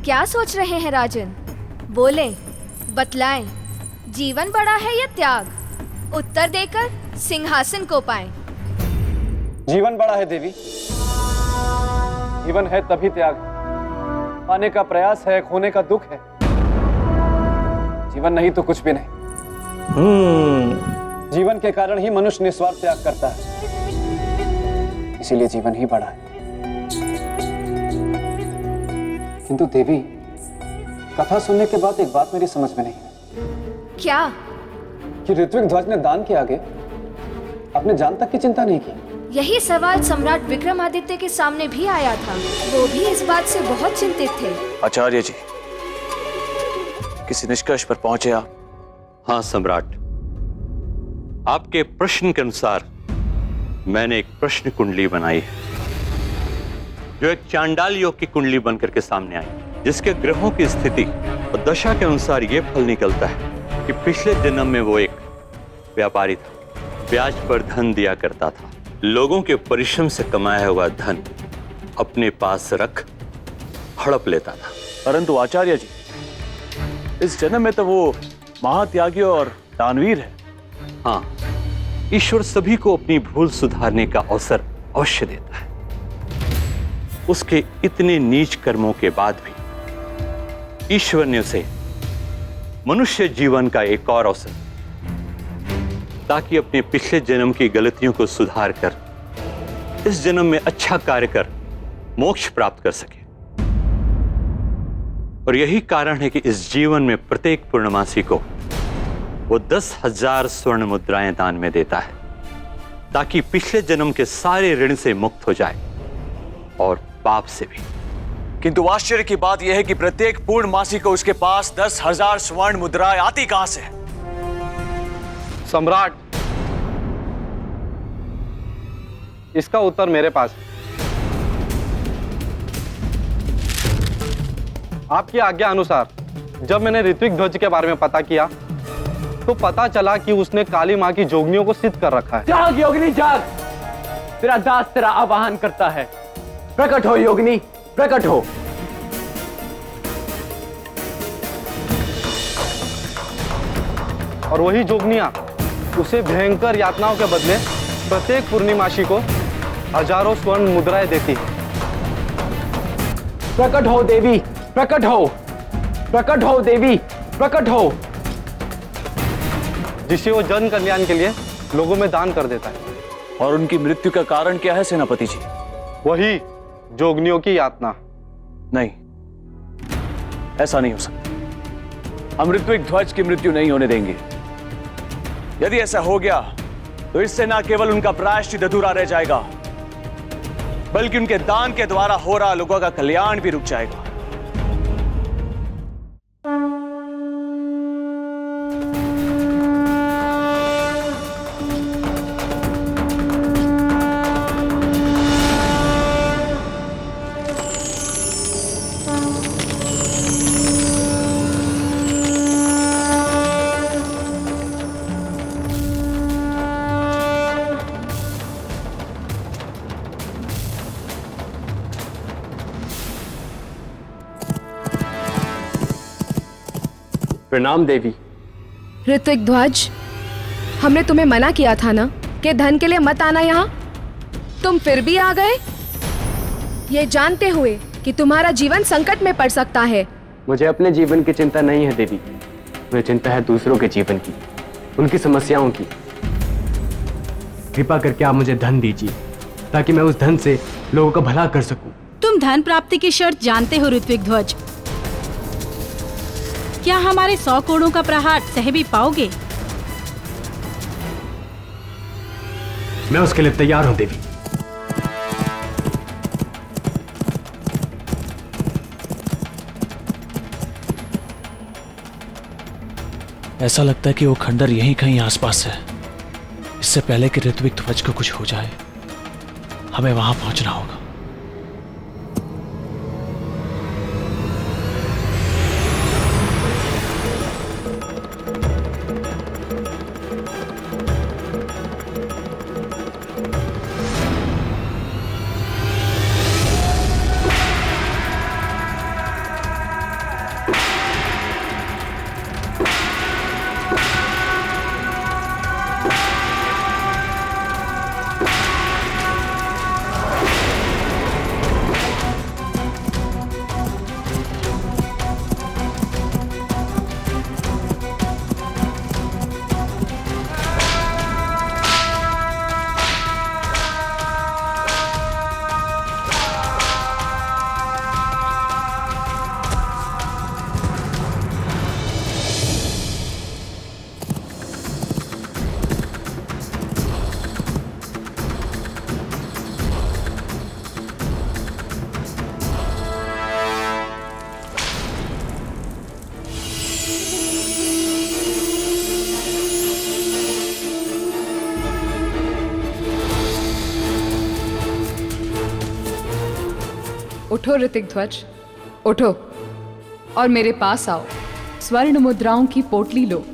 क्या सोच रहे हैं राजन? बोले, बतलाएं, जीवन बड़ा है या त्याग? उत्तर देकर सिंहासन को पाएं। जीवन बड़ा है देवी। जीवन है तभी त्याग, पाने का प्रयास है, खोने का दुख है। जीवन नहीं तो कुछ भी नहीं। जीवन के कारण ही मनुष्य निस्वार्थ त्याग करता है, इसीलिए जीवन ही बड़ा है। किंतु देवी, कथा सुनने के बाद एक बात मेरी समझ में नहीं है। क्या? कि ऋत्विक ध्वज ने दान के आगे अपने जान तक की चिंता नहीं की। यही सवाल सम्राट विक्रमादित्य के सामने भी आया था। वो भी इस बात से बहुत चिंतित थे। आचार्य जी, किसी निष्कर्ष पर पहुंचे आप? हाँ सम्राट, आपके प्रश्न के अनुसार मैंने एक प्रश्न कुंडली बनाई है, जो एक चांडाल योग की कुंडली बनकर के सामने आई, जिसके ग्रहों की स्थिति और दशा के अनुसार यह फल निकलता है कि पिछले जन्म में वो एक व्यापारी था, ब्याज पर धन दिया करता था, लोगों के परिश्रम से कमाया हुआ धन अपने पास रख हड़प लेता था। परंतु आचार्य जी, इस जन्म में तो वो महात्यागी और दानवीर है। हाँ, ईश्वर सभी को अपनी भूल सुधारने का अवसर अवश्य देता है। उसके इतने नीच कर्मों के बाद भी ईश्वर ने उसे मनुष्य जीवन का एक और अवसर, ताकि अपने पिछले जन्म की गलतियों को सुधार कर इस जन्म में अच्छा कार्य कर मोक्ष प्राप्त कर सके। और यही कारण है कि इस जीवन में प्रत्येक पूर्णमासी को वो 10,000 स्वर्ण मुद्राएं दान में देता है, ताकि पिछले जन्म के सारे ऋण से मुक्त हो जाए और पाप से भी। किंतु आश्चर्य की बात यह है कि प्रत्येक पूर्णमासी को उसके पास 10,000 स्वर्ण मुद्राएं आती कहां से? सम्राट, इसका उत्तर मेरे पास है। आपकी आज्ञा अनुसार जब मैंने ऋत्विक ध्वज के बारे में पता किया तो पता चला कि उसने काली मां की जोगनियों को सिद्ध कर रखा है। जाग योगिनी जाग, तेरा दास तेरा आवाहन करता है। प्रकट हो योगिनी, प्रकट हो। और वही जोगनियां उसे भयंकर यातनाओं के बदले प्रत्येक पूर्णिमासी को हजारों स्वर्ण मुद्राएं देती है। प्रकट हो देवी, प्रकट हो, प्रकट हो देवी, प्रकट हो। जिसे वो जन कल्याण के लिए लोगों में दान कर देता है। और उनकी मृत्यु का कारण क्या है सेनापति जी? वही जोगनियों की यातना। नहीं, ऐसा नहीं हो सकता। हम ऋत्विक ध्वज की मृत्यु नहीं होने देंगे। यदि ऐसा हो गया तो इससे न केवल उनका प्रायश्चित अधूरा रह जाएगा, बल्कि उनके दान के द्वारा हो रहा लोगों का कल्याण भी रुक जाएगा। प्रणाम देवी। ऋत्विक ध्वज, हमने तुम्हें मना किया था ना कि धन के लिए मत आना यहाँ। तुम फिर भी आ गए, ये जानते हुए कि तुम्हारा जीवन संकट में पड़ सकता है। मुझे अपने जीवन की चिंता नहीं है देवी, मुझे चिंता है दूसरों के जीवन की, उनकी समस्याओं की। कृपा करके आप मुझे धन दीजिए ताकि मैं उस धन से लोगों का भला कर सकूं। तुम धन प्राप्ति की शर्त जानते हो ऋत्विक ध्वज। क्या हमारे 100 कोड़ों का प्रहार सह भी पाओगे? मैं उसके लिए तैयार हूं देवी। ऐसा लगता है कि वो खंडर यहीं कहीं आसपास है। इससे पहले कि ऋत्विक ध्वज को कुछ हो जाए, हमें वहां पहुंचना होगा। उठो ऋतिक ध्वज, उठो और मेरे पास आओ। स्वर्ण मुद्राओं की पोटली लो।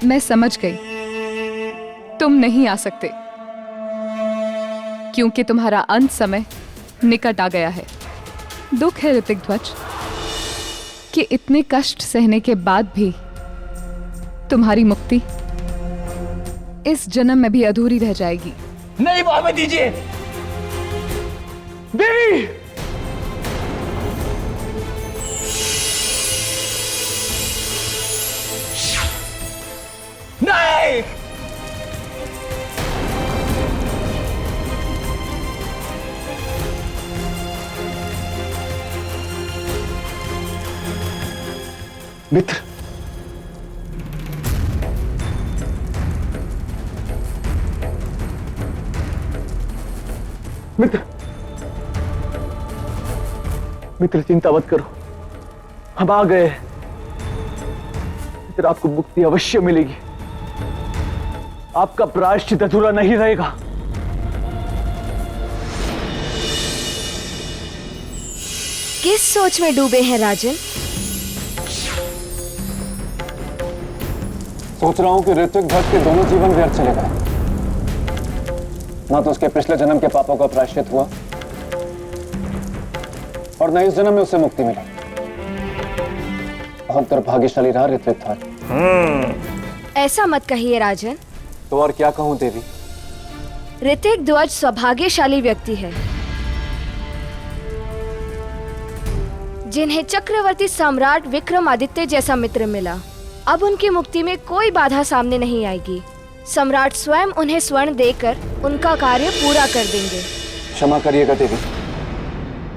मैं समझ गई, तुम नहीं आ सकते क्योंकि तुम्हारा अंत समय निकट आ गया है। दुख है ऋतिक ध्वज कि इतने कष्ट सहने के बाद भी तुम्हारी मुक्ति इस जन्म में भी अधूरी रह जाएगी। नहीं भाभी दीजिए देवी। नहीं मित्र, मित्र, मित्र चिंता मत करो, हम आ गए। मित्र आपको मुक्ति अवश्य मिलेगी, आपका प्रायश्चित अधूरा नहीं रहेगा। किस सोच में डूबे हैं राजन? सोच रहा हूं कि ऋत्विक ध्वज के दोनों जीवन व्यर्थ चले गए। ना तो उसके पिछले जन्म के पापों का प्रायश्चित हुआ और न इस जन्म में उसे मुक्ति मिली। बहुत दुर्भाग्यशाली रहा ऋत्विक ध्वज। ऐसा मत कहिए राजन। तो और क्या कहूं देवी? ऋतिक ध्वज सौभाग्यशाली व्यक्ति है जिन्हें चक्रवर्ती सम्राट विक्रमादित्य जैसा मित्र मिला। अब उनकी मुक्ति में कोई बाधा सामने नहीं आएगी। सम्राट स्वयं उन्हें स्वर्ण देकर उनका कार्य पूरा कर देंगे। क्षमा करिएगा देवी,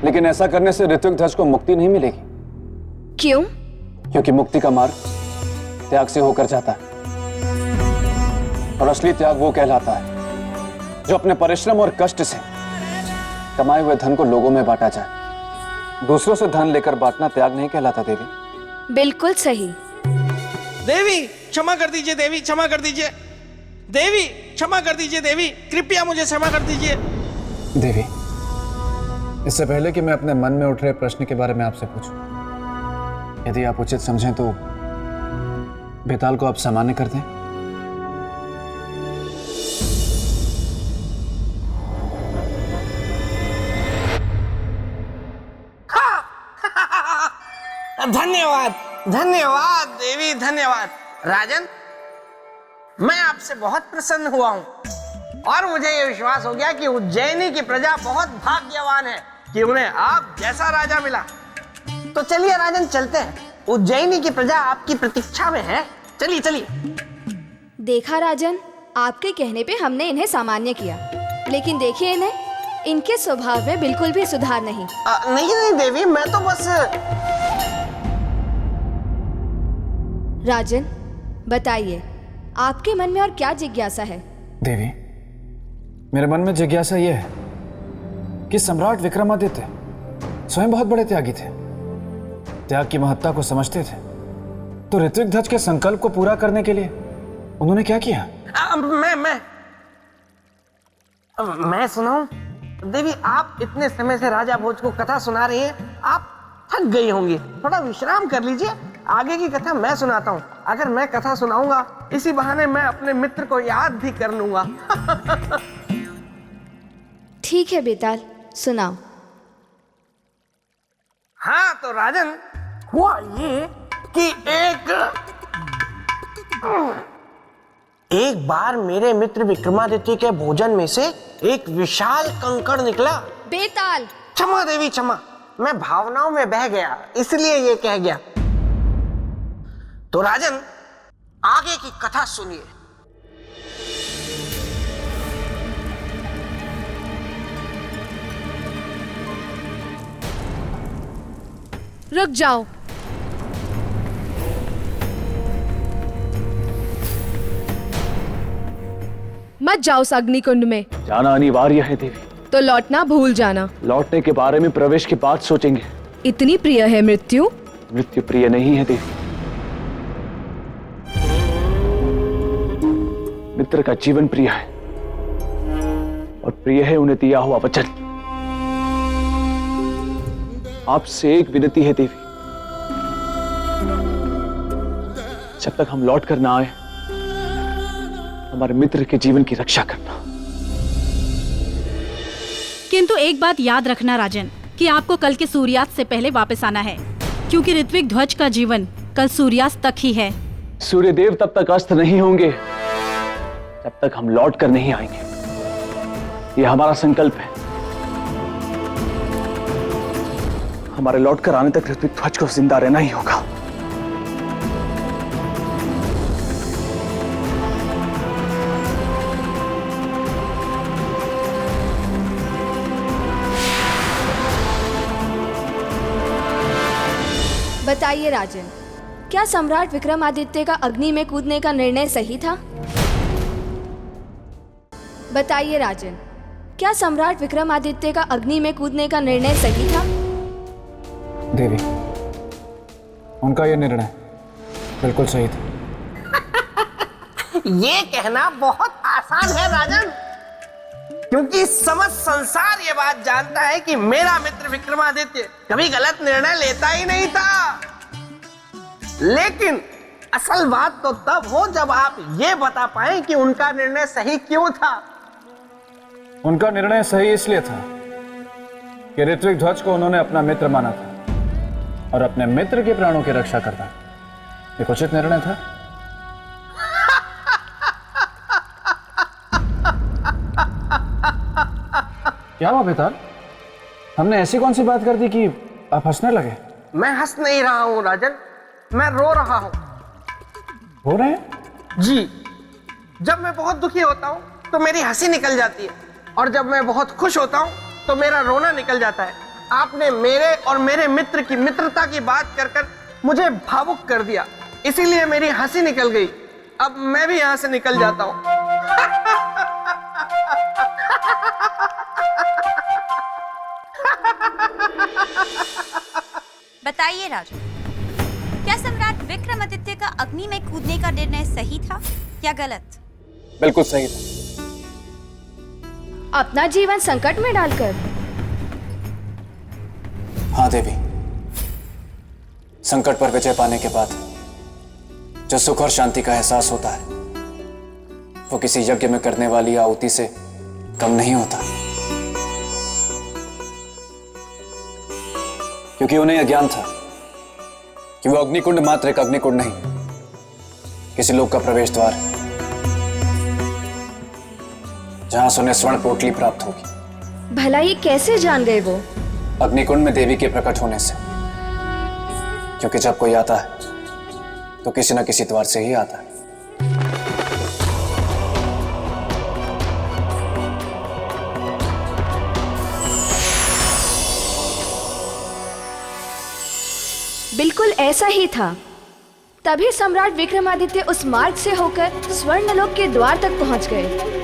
लेकिन ऐसा करने से ऋत्विक ध्वज को मुक्ति नहीं मिलेगी। क्यों? क्योंकि मुक्ति का मार्ग त्याग से होकर जाता है और असली त्याग वो कहलाता है जो अपने परिश्रम और कष्ट से कमाए हुए धन को लोगों में बांटा जाए। दूसरों से धन लेकर बांटना त्याग नहीं कहलाता देवी। बिल्कुल सही। देवी क्षमा कर दीजिए, देवी क्षमा कर दीजिए, देवी क्षमा कर दीजिए, देवी कृपया मुझे क्षमा कर दीजिए। देवी, इससे पहले कि मैं अपने मन में उठ रहे प्रश्न के बारे में आपसे पूछूं, यदि आप उचित समझें तो बेताल को आप सामान्य कर दें। धन्यवाद धन्यवाद देवी, धन्यवाद। राजन, मैं आपसे बहुत प्रसन्न हुआ हूँ और मुझे यह विश्वास हो गया कि उज्जैनी की प्रजा बहुत भाग्यवान है कि उन्हें आप जैसा राजा मिला। तो चलिए राजन, चलते हैं। उज्जैनी की प्रजा आपकी प्रतीक्षा में है। चलिए चलिए। देखा राजन, आपके कहने पे हमने इन्हें सामान्य किया, लेकिन देखिए इन्हें, इनके स्वभाव में बिल्कुल भी सुधार नहीं। नहीं देवी, मैं तो बस। राजन बताइए, आपके मन में और क्या जिज्ञासा है? देवी, मेरे मन में जिज्ञासा यह है कि सम्राट विक्रमादित्य स्वयं बहुत बड़े त्यागी थे, त्याग की महत्ता को समझते थे। तो ऋत्विक ध्वज के संकल्प को पूरा करने के लिए उन्होंने क्या किया? मैं सुनाऊं? देवी, आप इतने समय से राजा भोज को कथा सुना रही हैं, आप थक गई होंगी, थोड़ा विश्राम कर लीजिए। आगे की कथा मैं सुनाता हूँ। अगर मैं कथा सुनाऊंगा, इसी बहाने मैं अपने मित्र को याद भी कर लूंगा। ठीक है बेताल, सुनाओ। हाँ तो राजन, हुआ ये कि एक बार मेरे मित्र विक्रमादित्य के भोजन में से एक विशाल कंकड़ निकला। बेताल! क्षमा देवी क्षमा, मैं भावनाओं में बह गया, इसलिए ये कह गया। तो राजन, आगे की कथा सुनिए। रुक जाओ। मत जाओ उस अग्निकुंड में। जाना अनिवार्य है देवी। तो लौटना भूल जाना। लौटने के बारे में प्रवेश के बाद सोचेंगे। इतनी प्रिय है मृत्यु? मृत्यु प्रिय नहीं है देवी। मित्र का जीवन प्रिय है और प्रिय है उन्हें दिया हुआ वचन। आपसे एक विनती है देवी, जब तक हम लौट कर ना आए हमारे मित्र के जीवन की रक्षा करना। किंतु एक बात याद रखना राजन, कि आपको कल के सूर्यास्त से पहले वापस आना है, क्योंकि ऋत्विक ध्वज का जीवन कल सूर्यास्त तक ही है। सूर्यदेव तब तक अस्त नहीं होंगे जब तक हम लौट कर नहीं आएंगे। यह हमारा संकल्प है। हमारे लौट कर आने तक ऋत्विक ध्वज को जिंदा रहना ही होगा। बताइए राजन, क्या सम्राट विक्रमादित्य का अग्नि में कूदने का निर्णय सही था? बताइए राजन, क्या सम्राट विक्रमादित्य का अग्नि में कूदने का निर्णय सही था? देवी, उनका यह निर्णय बिल्कुल सही था। ये कहना बहुत आसान है राजन, क्योंकि समस्त संसार ये बात जानता है कि मेरा मित्र विक्रमादित्य कभी गलत निर्णय लेता ही नहीं था। लेकिन असल बात तो तब हो जब आप ये बता पाए कि उनका निर्णय सही क्यों था। उनका निर्णय सही इसलिए था कि ऋत्विक ध्वज को उन्होंने अपना मित्र माना था और अपने मित्र के प्राणों की रक्षा करना एक उचित निर्णय था। क्या हुआ बेताल? हमने ऐसी कौन सी बात कर दी कि आप हंसने लगे? मैं हंस नहीं रहा हूं राजन, मैं रो रहा हूं। रो रहे हैं? जी, जब मैं बहुत दुखी होता हूं तो मेरी हंसी निकल जाती है, और जब मैं बहुत खुश होता हूं तो मेरा रोना निकल जाता है। आपने मेरे और मेरे मित्र की मित्रता की बात कर कर मुझे भावुक कर दिया, इसीलिए मेरी हंसी निकल गई। अब मैं भी यहां से निकल जाता हूं। बताइए राजन, क्या सम्राट विक्रमादित्य का अग्नि में कूदने का निर्णय सही था या गलत? बिल्कुल सही था। अपना जीवन संकट में डालकर? हाँ देवी, संकट पर विजय पाने के बाद जो सुख और शांति का एहसास होता है वो किसी यज्ञ में करने वाली आहुति से कम नहीं होता, क्योंकि उन्हें यह ज्ञान था कि वो अग्निकुंड मात्र एक अग्निकुंड नहीं, किसी लोक का प्रवेश द्वार है जहां से उन्हें स्वर्ण पोटली प्राप्त होगी। भला ये कैसे जान गए वो? अग्निकुंड में देवी के प्रकट होने से, क्योंकि जब कोई आता है तो किसी न किसी द्वार से ही आता है। बिल्कुल ऐसा ही था। तभी सम्राट विक्रमादित्य उस मार्ग से होकर स्वर्णलोक के द्वार तक पहुंच गए।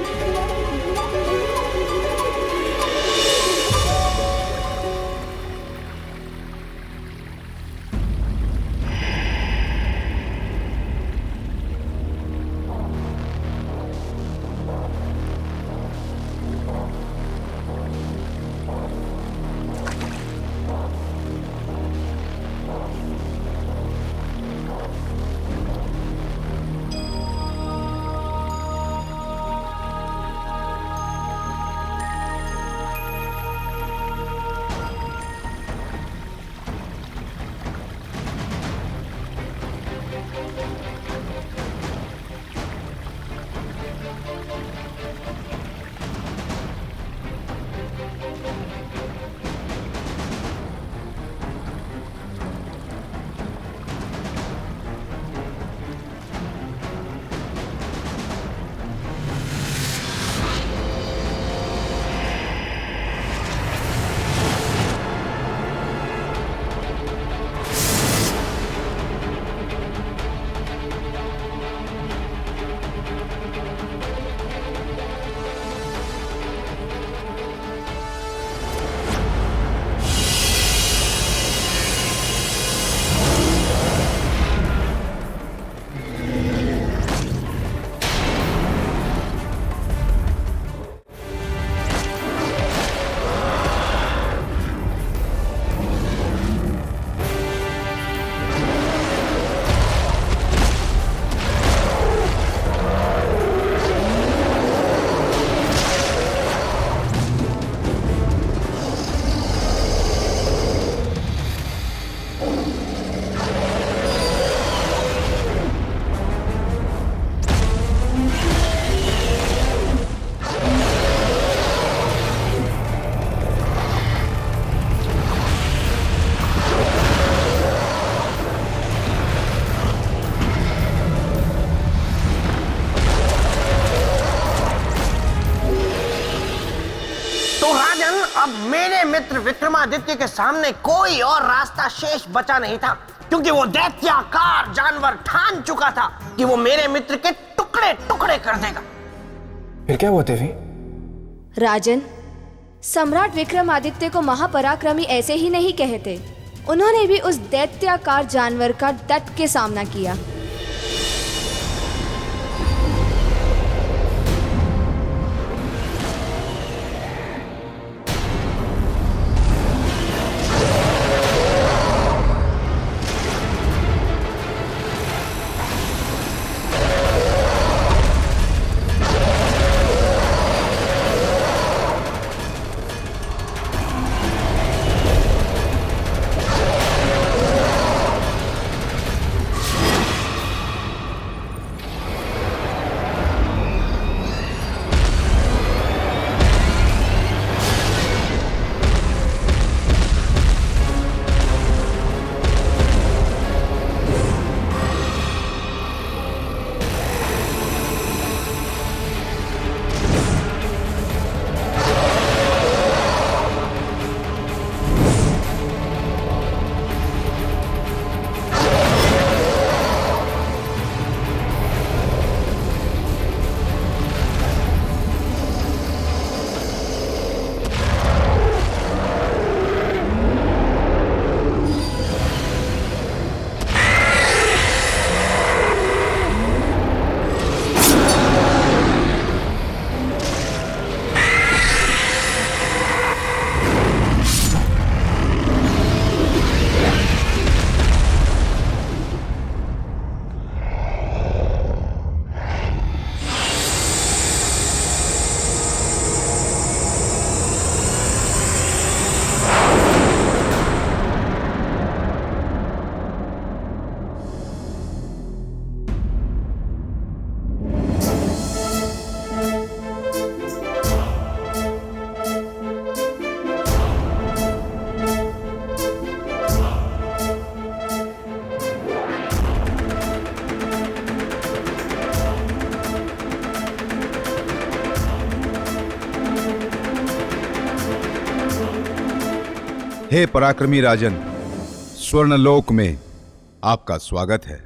मित्र विक्रमादित्य के सामने कोई और रास्ता शेष बचा नहीं था, क्योंकि वो दैत्याकार जानवर ठान चुका था कि वो मेरे मित्र के टुकड़े टुकड़े कर देगा। फिर क्या हुआ देवी? राजन, सम्राट विक्रमादित्य को महापराक्रमी ऐसे ही नहीं कहते। उन्होंने भी उस दैत्याकार जानवर का डट के सामना किया। हे पराक्रमी राजन, स्वर्णलोक में आपका स्वागत है।